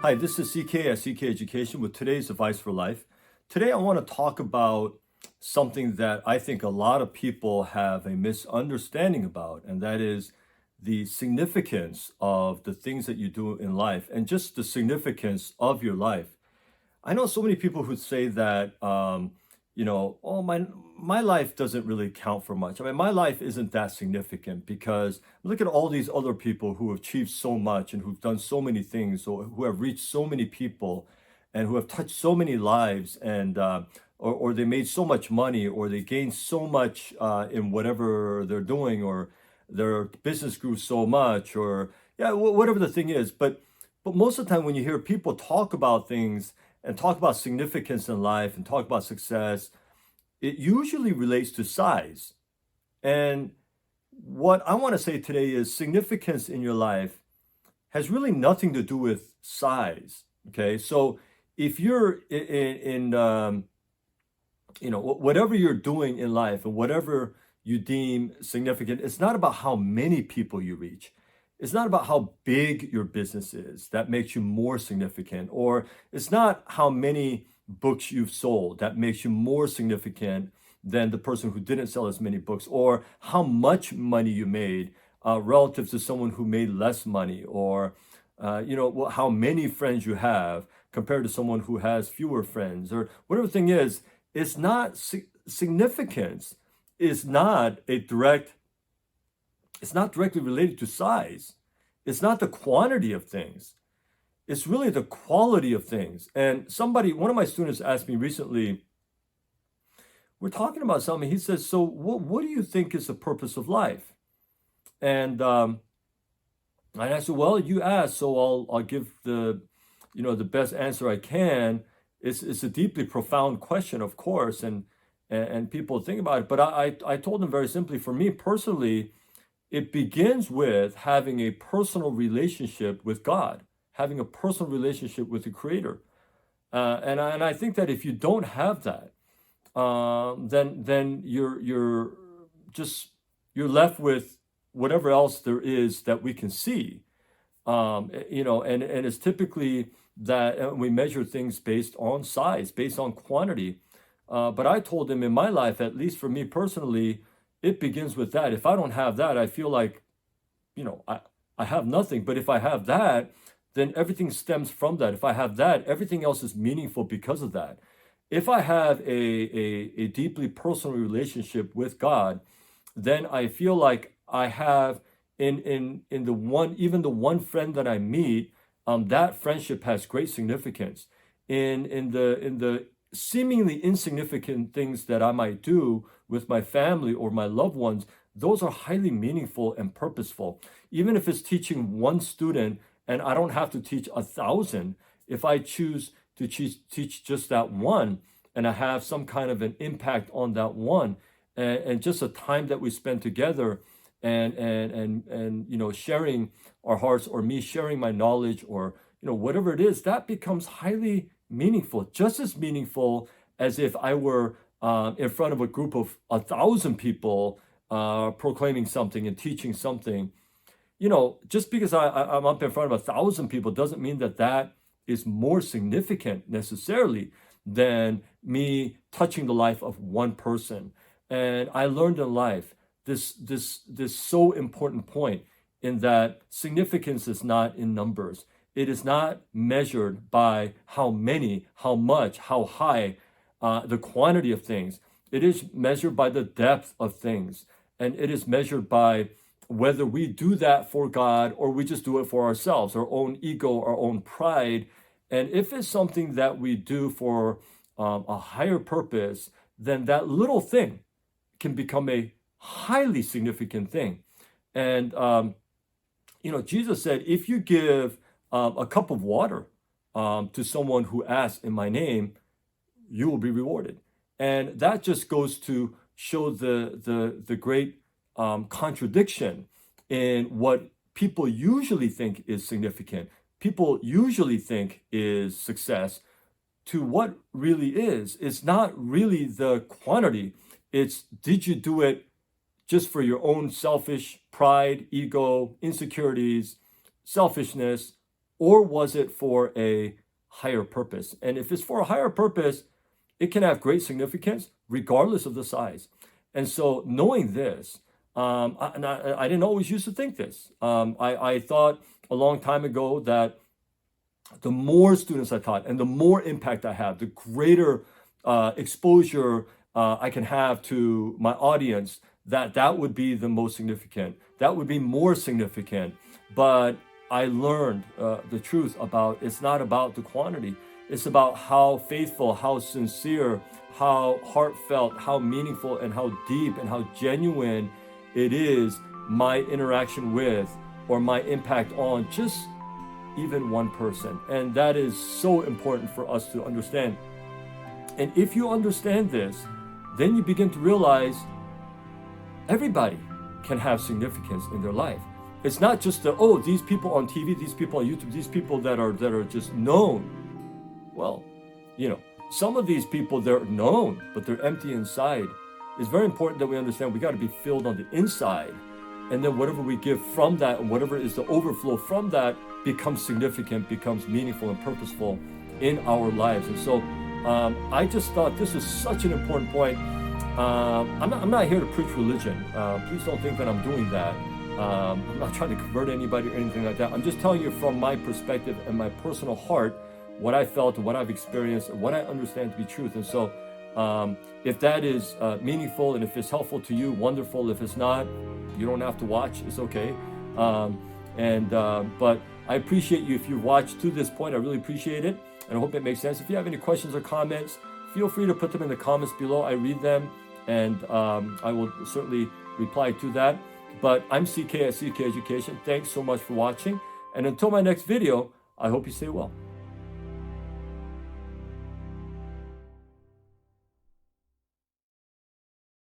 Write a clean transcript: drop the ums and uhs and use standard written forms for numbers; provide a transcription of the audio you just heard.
Hi, this is CK at CK Education with today's advice for life. Today, I want to talk about something that I think a lot of people have a misunderstanding about, and that is the significance of the things that you do in life and just the significance of your life. I know so many people who say that, oh, my life doesn't really count for much. I mean, my life isn't that significant because look at all these other people who have achieved so much and who've done so many things, or who have reached so many people, and who have touched so many lives, and or they made so much money, or they gained so much in whatever they're doing, or their business grew so much, or yeah, whatever the thing is. But most of the time, when you hear people talk about things and talk about significance in life and talk about success, it usually relates to size. And what I want to say today is significance in your life has really nothing to do with size. Okay, so if you're whatever you're doing in life and whatever you deem significant, it's not about how many people you reach. It's not about how big your business is that makes you more significant, or it's not how many books you've sold that makes you more significant than the person who didn't sell as many books, or how much money you made relative to someone who made less money, or how many friends you have compared to someone who has fewer friends, or whatever the thing is. It's not significance is not a direct it's not directly related to size. It's not the quantity of things. It's really the quality of things. And one of my students asked me recently, we're talking about something. He says, so what do you think is the purpose of life? And I said, well, you asked, so I'll give the best answer I can. It's a deeply profound question, of course, and people think about it. But I told him very simply, for me personally, it begins with having a personal relationship with God, having a personal relationship with the Creator. And I think that if you don't have that, then you're left with whatever else there is that we can see. And it's typically that we measure things based on size, based on quantity. But I told him in my life, at least for me personally, it begins with that. If I don't have that, I feel like, I have nothing. But if I have that, then everything stems from that. If I have that, everything else is meaningful because of that. If I have a deeply personal relationship with God, then I feel like I have in the one, even the one friend that I meet, that friendship has great significance. In the seemingly insignificant things that I might do with my family or my loved ones, those are highly meaningful and purposeful. Even if it's teaching one student and I don't have to teach 1,000, if I choose to teach just that one, and I have some kind of an impact on that one, and just the time that we spend together, and sharing our hearts, or me sharing my knowledge, or whatever it is, that becomes highly meaningful, just as meaningful as if I were in front of a group of 1,000 people proclaiming something and teaching something. Just because I'm up in front of 1,000 people doesn't mean that is more significant necessarily than me touching the life of one person. And I learned in life this so important point, in that significance is not in numbers. It is not measured by how many, how much, how high, the quantity of things. It is measured by the depth of things. And it is measured by whether we do that for God or we just do it for ourselves, our own ego, our own pride. And if it's something that we do for a higher purpose, then that little thing can become a highly significant thing. And, Jesus said, if you give a cup of water to someone who asks in my name, you will be rewarded. And that just goes to show the great contradiction in what people usually think is significant, people usually think is success, to what really is. It's not really the quantity. It's, did you do it just for your own selfish pride, ego, insecurities, selfishness, or was it for a higher purpose? And if it's for a higher purpose, it can have great significance regardless of the size. And so knowing this, I didn't always used to think this. I thought a long time ago that the more students I taught and the more impact I have, the greater exposure I can have to my audience, that would be the most significant. That would be more significant. But I learned the truth about it's not about the quantity. It's about how faithful, how sincere, how heartfelt, how meaningful, and how deep and how genuine it is my interaction with or my impact on just even one person. And that is so important for us to understand. And if you understand this, then you begin to realize everybody can have significance in their life. It's not just these people on TV, these people on YouTube, these people that are just known. Well, some of these people, they're known, but they're empty inside. It's very important that we understand we got to be filled on the inside. And then whatever we give from that and whatever is the overflow from that becomes significant, becomes meaningful and purposeful in our lives. And so I just thought this is such an important point. I'm not here to preach religion. Please don't think that I'm doing that. I'm not trying to convert anybody or anything like that. I'm just telling you from my perspective and my personal heart what I felt and what I've experienced and what I understand to be truth. And so if that is meaningful and if it's helpful to you, wonderful. If it's not, you don't have to watch. It's okay. But I appreciate you if you watched to this point. I really appreciate it. And I hope it makes sense. If you have any questions or comments, feel free to put them in the comments below. I read them and I will certainly reply to that. But I'm CK at CK Education. Thanks so much for watching. And until my next video, I hope you stay well.